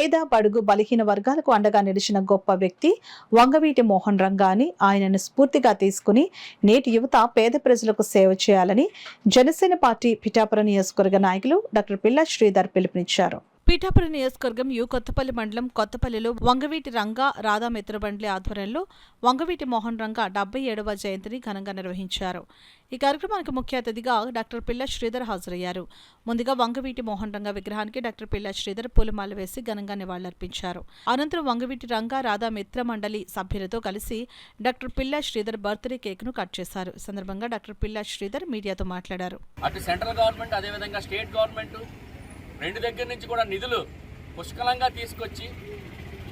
పేద బడుగు బలహీన వర్గాలకు అండగా నిలిచిన గొప్ప వ్యక్తి వంగవీటి మోహన్ రంగా అని ఆయనను స్ఫూర్తిగా తీసుకుని నేటి యువత పేద ప్రజలకు సేవ చేయాలని జనసేన పార్టీ పిఠాపురం నియోజకవర్గ నాయకులు డాక్టర్ పిల్ల శ్రీధర్ పిలుపునిచ్చారు. పిఠాపురం నియోజకవర్గం కొత్తపల్లి మండలం కొత్తపల్లిలో వంగవీటి రంగా రాధా మిత్రబండ్లి ఆధ్వర్యంలో వంగవీటి మోహన్ రంగా 77వ జయంతిని ఘనంగా నిర్వహించారు. ఈ కార్యక్రమానికి ముఖ్య అతిథిగా డాక్టర్ పిల్ల శ్రీధర్ హాజరయ్యారు. ముందుగా వంగవీటి మోహన్ రంగా విగ్రహానికి డాక్టర్ పిల్ల శ్రీధర్ పూలమాల వేసి ఘనంగా నివాళులర్పించారు. అనంతరం వంగవీటి రంగా రాధా మిత్ర మండలి సభ్యులతో కలిసి డాక్టర్ పిల్ల శ్రీధర్ బర్త్డే కేక్ ను కట్ చేశారు. ఈ సందర్భంగా డాక్టర్ పిల్ల శ్రీధర్ మీడియాతో మాట్లాడారు. అటు సెంట్రల్ గవర్నమెంట్ అదేవిధంగా స్టేట్ గవర్నమెంట్ రెండు దగ్గర నుంచి కూడా నిధులు పుష్కలంగా తీసుకొచ్చి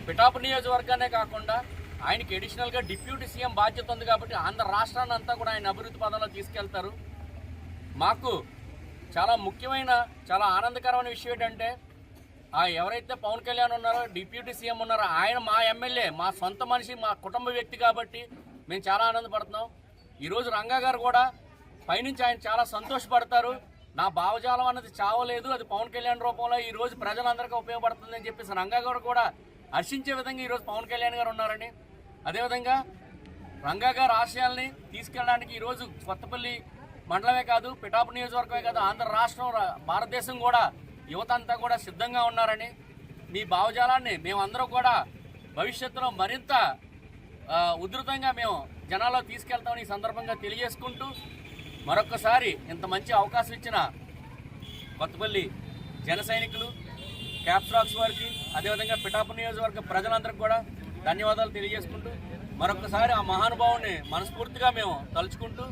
పిఠాపురం నియోజకవర్గానే కాకుండా ఆయనకి అడిషనల్గా డిప్యూటీ సీఎం బాధ్యత ఉంది కాబట్టి ఆంధ్ర రాష్ట్రాన్ని అంతా కూడా ఆయన అభివృద్ధి పదంలో తీసుకెళ్తారు. మాకు చాలా ముఖ్యమైన చాలా ఆనందకరమైన విషయం ఏంటంటే ఎవరైతే పవన్ కళ్యాణ్ ఉన్నారో డిప్యూటీ సీఎం ఉన్నారో ఆయన మా ఎమ్మెల్యే, మా సొంత మనిషి, మా కుటుంబ వ్యక్తి కాబట్టి మేము చాలా ఆనందపడుతున్నాం. ఈరోజు రంగా గారు కూడా పైనుంచి ఆయన చాలా సంతోషపడతారు. నా భావజాలం అన్నది చావలేదు, అది పవన్ కళ్యాణ్ రూపంలో ఈరోజు ప్రజలందరికీ ఉపయోగపడుతుందని చెప్పేసి రంగా గారు కూడా హర్షించే విధంగా ఈరోజు పవన్ కళ్యాణ్ గారు ఉన్నారని, అదేవిధంగా రంగా గారు ఆశయాల్ని తీసుకెళ్ళడానికి ఈరోజు కొత్తపల్లి మండలమే కాదు, పిఠాపురం నియోజకవర్గమే కాదు, ఆంధ్ర రాష్ట్రం భారతదేశం కూడా యువత అంతా కూడా సిద్ధంగా ఉన్నారని, మీ భావజాలాన్ని మేమందరం కూడా భవిష్యత్తులో మరింత ఉధృతంగా మేము జనాల్లో తీసుకెళ్తామని ఈ సందర్భంగా తెలియజేసుకుంటూ మరొక్కసారి ఇంత మంచి అవకాశం ఇచ్చిన కొత్తపల్లి జన సైనికులు, క్యాప్స్రాక్స్ వారికి, అదేవిధంగా పిఠాపురం నియోజకవర్గ ప్రజలందరికీ కూడా ధన్యవాదాలు తెలియజేసుకుంటూ మరొక్కసారి ఆ మహానుభావుని మనస్ఫూర్తిగా మేము తలుచుకుంటూ